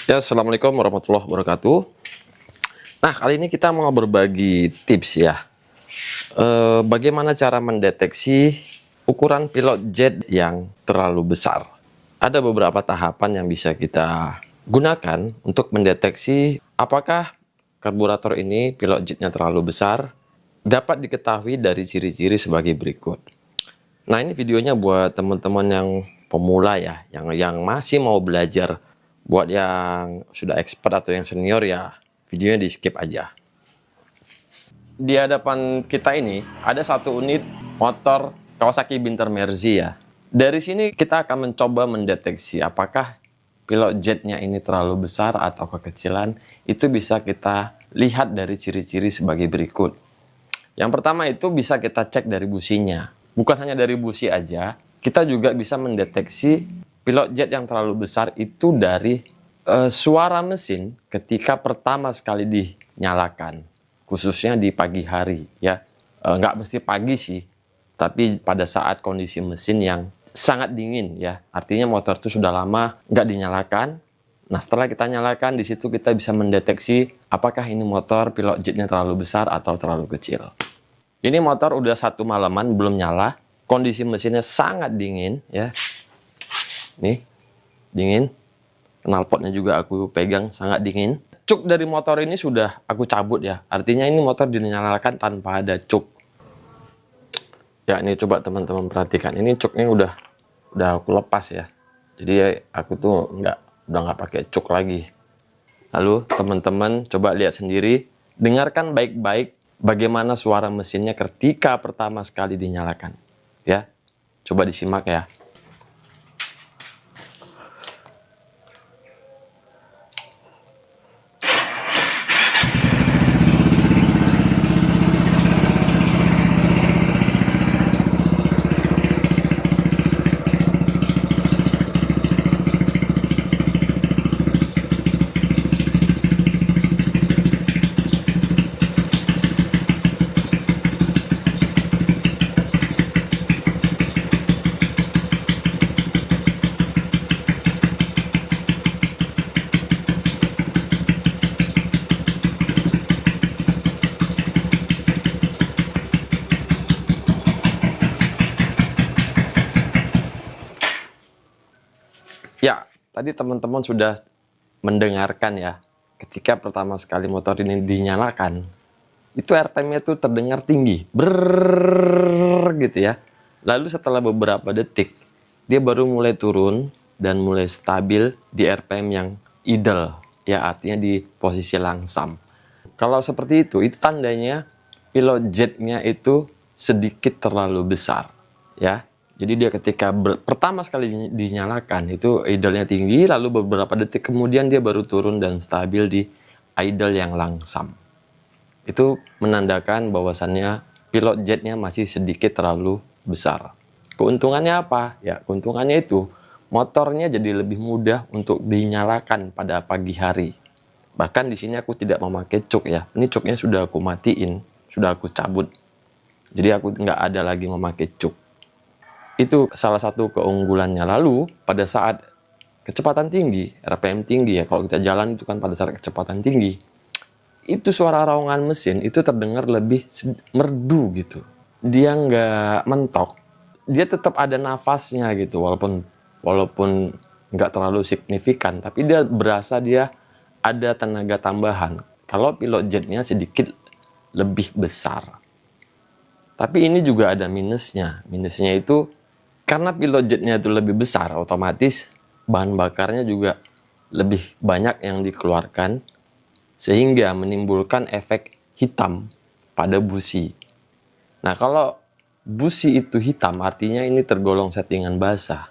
Ya, Assalamualaikum warahmatullahi wabarakatuh. Nah, kali ini kita mau berbagi tips ya. Bagaimana cara mendeteksi ukuran pilot jet yang terlalu besar. Ada beberapa tahapan yang bisa kita gunakan untuk mendeteksi apakah karburator ini pilot jetnya terlalu besar. Dapat diketahui dari ciri-ciri sebagai berikut. Nah, ini videonya buat teman-teman yang pemula ya, yang masih mau belajar. Buat yang sudah expert atau yang senior ya, videonya di skip aja. Di hadapan kita ini ada satu unit motor Kawasaki Binter Mercy ya. Dari sini kita akan mencoba mendeteksi apakah pilot jetnya ini terlalu besar atau kekecilan. Itu bisa kita lihat dari ciri-ciri sebagai berikut. Yang pertama itu bisa kita cek dari businya. Bukan hanya dari busi aja, kita juga bisa mendeteksi pilot jet yang terlalu besar itu dari suara mesin ketika pertama sekali dinyalakan, khususnya di pagi hari ya. Nggak mesti pagi sih, tapi pada saat kondisi mesin yang sangat dingin ya, artinya motor itu sudah lama nggak dinyalakan. Nah, setelah kita nyalakan, di situ kita bisa mendeteksi apakah ini motor pilot jetnya terlalu besar atau terlalu kecil. Ini motor udah 1 malaman belum nyala, kondisi mesinnya sangat dingin ya. Nih, dingin. Knalpotnya juga aku pegang sangat dingin. Cuk dari motor ini sudah aku cabut ya. Artinya ini motor dinyalakan tanpa ada cuk. Ya, ini coba teman-teman perhatikan. Ini cuknya udah aku lepas ya. Jadi aku tuh udah nggak pakai cuk lagi. Lalu teman-teman coba lihat sendiri, dengarkan baik-baik bagaimana suara mesinnya ketika pertama sekali dinyalakan. Ya, coba disimak ya. Ya, tadi teman-teman sudah mendengarkan ya, ketika pertama sekali motor ini dinyalakan, itu RPM-nya tuh terdengar tinggi, brrrr gitu ya. Lalu setelah beberapa detik, dia baru mulai turun dan mulai stabil di RPM yang idle, ya artinya di posisi langsam. Kalau seperti itu tandanya pilot jetnya itu sedikit terlalu besar, ya. Jadi dia ketika pertama sekali dinyalakan itu idle-nya tinggi, lalu beberapa detik kemudian dia baru turun dan stabil di idle yang langsam. Itu menandakan bahwasannya pilot jetnya masih sedikit terlalu besar. Keuntungannya apa? Ya, keuntungannya itu motornya jadi lebih mudah untuk dinyalakan pada pagi hari. Bahkan di sini aku tidak memakai cuk ya. Ini cuknya sudah aku matiin, sudah aku cabut. Jadi aku nggak ada lagi memakai cuk. Itu salah satu keunggulannya. Lalu pada saat kecepatan tinggi, RPM tinggi ya, kalau kita jalan itu kan pada saat kecepatan tinggi, itu suara raungan mesin itu terdengar lebih merdu gitu. Dia nggak mentok, dia tetap ada nafasnya gitu, walaupun nggak terlalu signifikan, tapi dia berasa dia ada tenaga tambahan. Kalau pilot jetnya sedikit lebih besar. Tapi ini juga ada minusnya. Minusnya itu karena pilot jetnya itu lebih besar, otomatis bahan bakarnya juga lebih banyak yang dikeluarkan, sehingga menimbulkan efek hitam pada busi. Nah, kalau busi itu hitam, artinya ini tergolong settingan basah.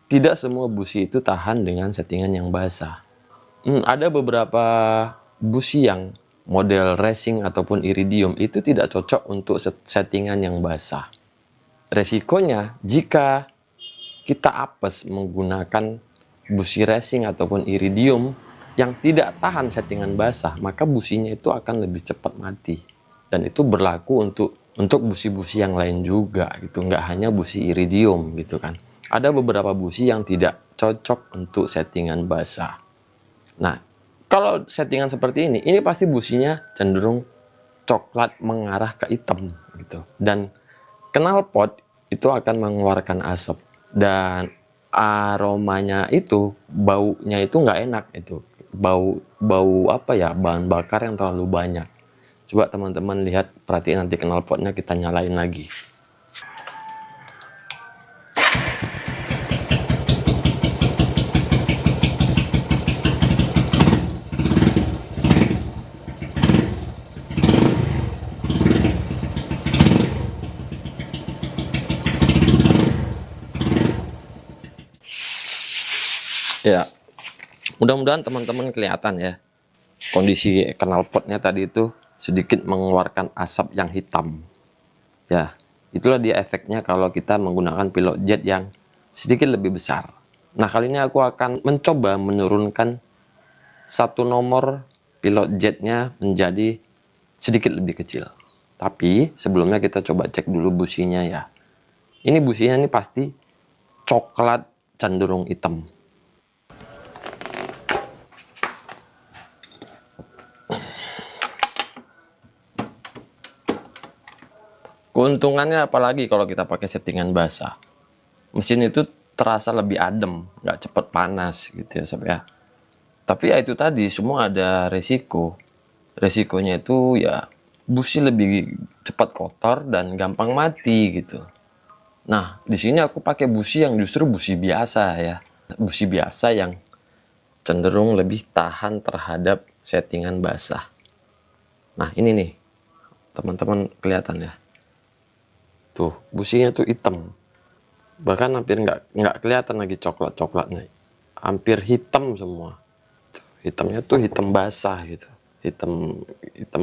Tidak semua busi itu tahan dengan settingan yang basah. Ada beberapa busi yang model racing ataupun iridium itu tidak cocok untuk settingan yang basah. Resikonya jika kita apes menggunakan busi racing ataupun iridium yang tidak tahan settingan basah, maka businya itu akan lebih cepat mati. Dan itu berlaku untuk busi-busi yang lain juga gitu, nggak hanya busi iridium gitu kan. Ada beberapa busi yang tidak cocok untuk settingan basah. Nah, kalau settingan seperti ini pasti businya cenderung coklat mengarah ke hitam gitu. Dan knalpot itu akan mengeluarkan asap dan aromanya itu, baunya itu nggak enak itu. Bau apa ya? Bahan bakar yang terlalu banyak. Coba teman-teman lihat, perhatiin nanti knalpotnya kita nyalain lagi. Ya, mudah-mudahan teman-teman kelihatan ya. Kondisi knalpotnya tadi itu sedikit mengeluarkan asap yang hitam. Ya, itulah dia efeknya kalau kita menggunakan pilot jet yang sedikit lebih besar. Nah, kali ini aku akan mencoba menurunkan satu nomor pilot jetnya menjadi sedikit lebih kecil. Tapi sebelumnya kita coba cek dulu businya ya. Ini businya ini pasti coklat cenderung hitam. Keuntungannya apalagi kalau kita pakai settingan basah. Mesin itu terasa lebih adem, nggak cepet panas gitu ya sob ya. Tapi ya itu tadi, semua ada resiko. Resikonya itu ya busi lebih cepat kotor dan gampang mati gitu. Nah, di sini aku pakai busi yang justru busi biasa ya. Busi biasa yang cenderung lebih tahan terhadap settingan basah. Nah, ini nih. Teman-teman kelihatan ya. Tuh, businya tuh hitam. Bahkan hampir nggak kelihatan lagi coklat-coklatnya. Hampir hitam semua. Hitamnya tuh hitam basah gitu. Hitam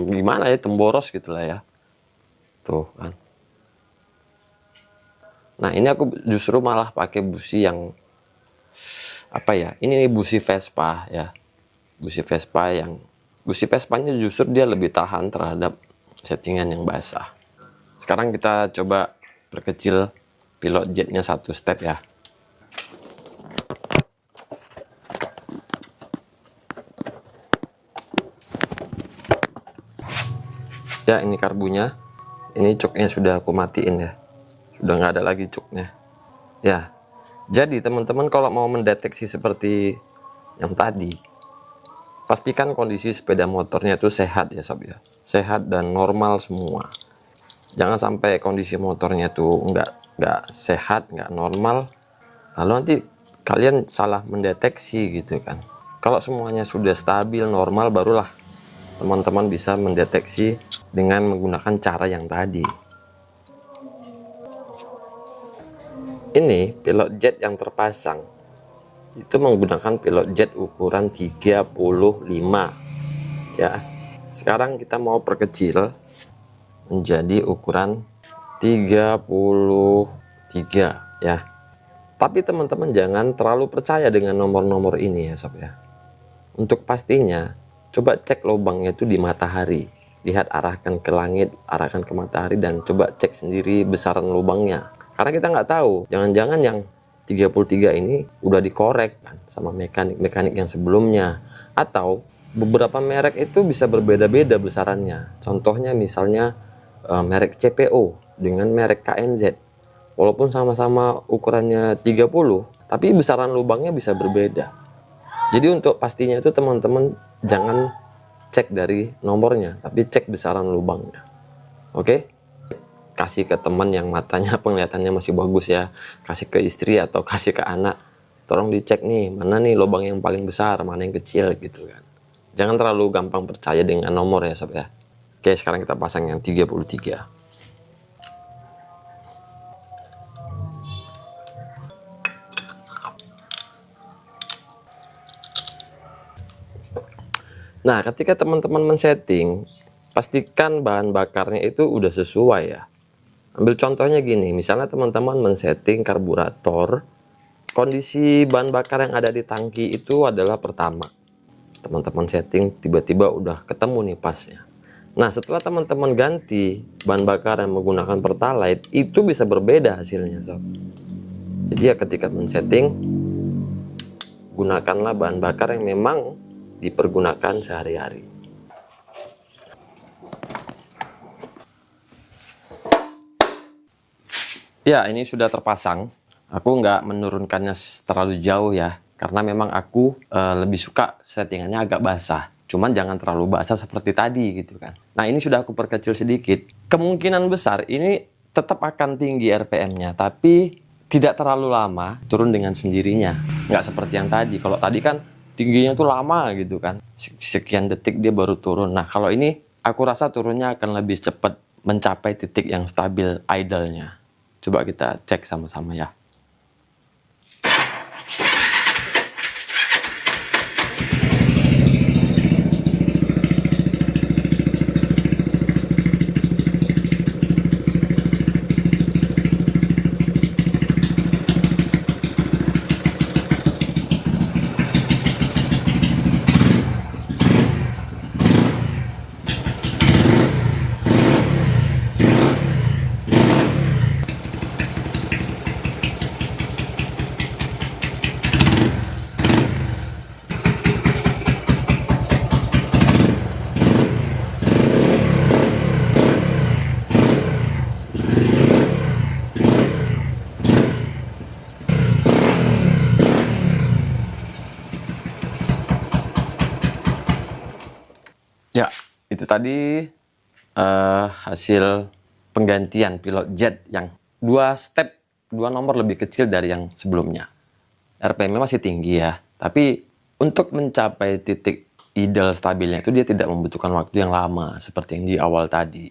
gimana ya, hitam boros gitu lah ya. Tuh kan. Nah, ini aku justru malah pakai busi yang apa ya? Ini nih busi Vespa ya. Busi Vespanya justru dia lebih tahan terhadap settingan yang basah. Sekarang kita coba perkecil pilot jetnya satu step ya. Ya, ini karbunya. Ini coknya sudah aku matiin ya. Sudah nggak ada lagi coknya. Ya, jadi teman-teman kalau mau mendeteksi seperti yang tadi, pastikan kondisi sepeda motornya itu sehat ya sob ya. Sehat dan normal semua. Jangan sampai kondisi motornya tuh nggak sehat, nggak normal, lalu nanti kalian salah mendeteksi gitu kan. Kalau semuanya sudah stabil, normal, barulah teman-teman bisa mendeteksi dengan menggunakan cara yang tadi. Ini pilot jet yang terpasang itu menggunakan pilot jet ukuran 35 ya. Sekarang kita mau perkecil menjadi ukuran 33 ya. Tapi teman-teman jangan terlalu percaya dengan nomor-nomor ini ya sob ya. Untuk pastinya coba cek lubangnya itu di matahari. Lihat, arahkan ke langit, arahkan ke matahari, dan coba cek sendiri besaran lubangnya. Karena kita nggak tahu, jangan-jangan yang 33 ini udah dikorek kan sama mekanik yang sebelumnya. Atau beberapa merek itu bisa berbeda-beda besarannya. Contohnya misalnya merek CPO dengan merek KNZ. Walaupun sama-sama ukurannya 30, tapi besaran lubangnya bisa berbeda. Jadi untuk pastinya itu teman-teman jangan cek dari nomornya, tapi cek besaran lubangnya. Oke? Kasih ke teman yang matanya penglihatannya masih bagus ya. Kasih ke istri atau kasih ke anak. Tolong dicek nih, mana nih lubang yang paling besar, mana yang kecil gitu kan. Jangan terlalu gampang percaya dengan nomor ya sob ya. Oke, sekarang kita pasang yang 33. Nah, ketika teman-teman men-setting, pastikan bahan bakarnya itu udah sesuai ya. Ambil contohnya gini, misalnya teman-teman men-setting karburator, kondisi bahan bakar yang ada di tangki itu adalah pertama. Teman-teman setting, tiba-tiba udah ketemu nih pasnya. Nah, setelah teman-teman ganti bahan bakar yang menggunakan Pertalite, itu bisa berbeda hasilnya sob. Jadi ya ketika men-setting, gunakanlah bahan bakar yang memang dipergunakan sehari-hari. Ya, ini sudah terpasang. Aku nggak menurunkannya terlalu jauh ya, karena memang aku lebih suka settingannya agak basah. Cuman jangan terlalu basah seperti tadi gitu kan. Nah, ini sudah aku perkecil sedikit. Kemungkinan besar ini tetap akan tinggi RPM-nya, tapi tidak terlalu lama turun dengan sendirinya. Nggak seperti yang tadi. Kalau tadi kan tingginya tuh lama gitu kan. Sekian detik dia baru turun. Nah, kalau ini aku rasa turunnya akan lebih cepat mencapai titik yang stabil idle-nya. Coba kita cek sama-sama ya. Ya, itu tadi hasil penggantian pilot jet yang 2 nomor lebih kecil dari yang sebelumnya. RPM-nya masih tinggi ya, tapi untuk mencapai titik ideal stabilnya itu dia tidak membutuhkan waktu yang lama seperti yang di awal tadi.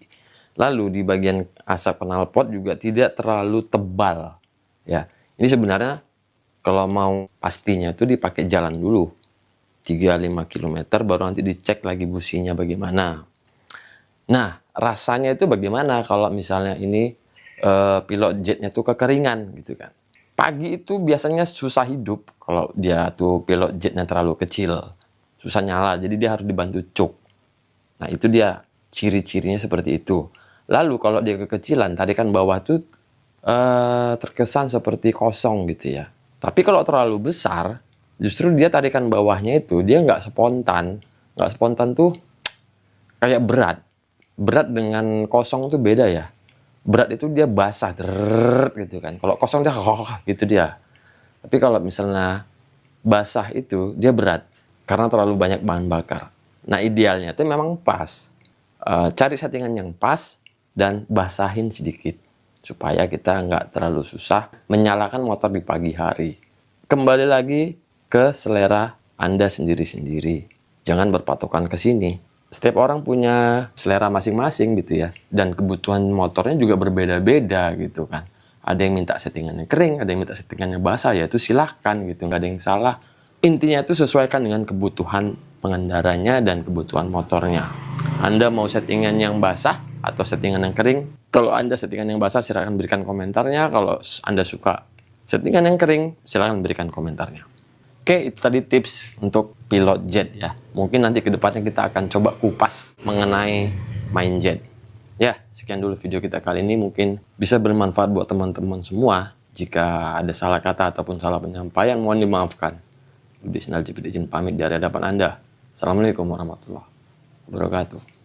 Lalu di bagian asap knalpot juga tidak terlalu tebal ya. Ini sebenarnya kalau mau pastinya itu dipakai jalan dulu 3-5 km baru nanti dicek lagi businya bagaimana. Nah, rasanya itu bagaimana kalau misalnya ini pilot jetnya tuh kekeringan gitu kan. Pagi itu biasanya susah hidup kalau dia tuh pilot jetnya terlalu kecil. Susah nyala, jadi dia harus dibantu cuk. Nah, itu dia ciri-cirinya seperti itu. Lalu kalau dia kekecilan, tadi kan bawah tuh terkesan seperti kosong gitu ya. Tapi kalau terlalu besar, justru dia tarikan bawahnya itu dia nggak spontan. Nggak spontan tuh kayak berat. Berat dengan kosong tuh beda ya. Berat itu dia basah gitu kan. Kalau kosong dia gitu dia. Tapi kalau misalnya basah itu dia berat karena terlalu banyak bahan bakar. Nah, idealnya itu memang pas. Cari settingan yang pas dan basahin sedikit supaya kita nggak terlalu susah menyalakan motor di pagi hari. Kembali lagi ke selera Anda sendiri-sendiri. Jangan berpatokan ke sini. Setiap orang punya selera masing-masing gitu ya. Dan kebutuhan motornya juga berbeda-beda gitu kan. Ada yang minta settingannya kering, ada yang minta settingannya basah, ya itu silahkan gitu. Nggak ada yang salah. Intinya itu sesuaikan dengan kebutuhan pengendaranya dan kebutuhan motornya. Anda mau settingan yang basah atau settingan yang kering? Kalau Anda settingan yang basah, silahkan berikan komentarnya. Kalau Anda suka settingan yang kering, silahkan berikan komentarnya. Oke, itu tadi tips untuk pilot jet ya. Mungkin nanti kedepannya kita akan coba kupas mengenai main jet. Ya, sekian dulu video kita kali ini. Mungkin bisa bermanfaat buat teman-teman semua. Jika ada salah kata ataupun salah penyampaian, mohon dimaafkan. Budi Sinal Jepit izin pamit dari hadapan Anda. Assalamualaikum warahmatullahi wabarakatuh.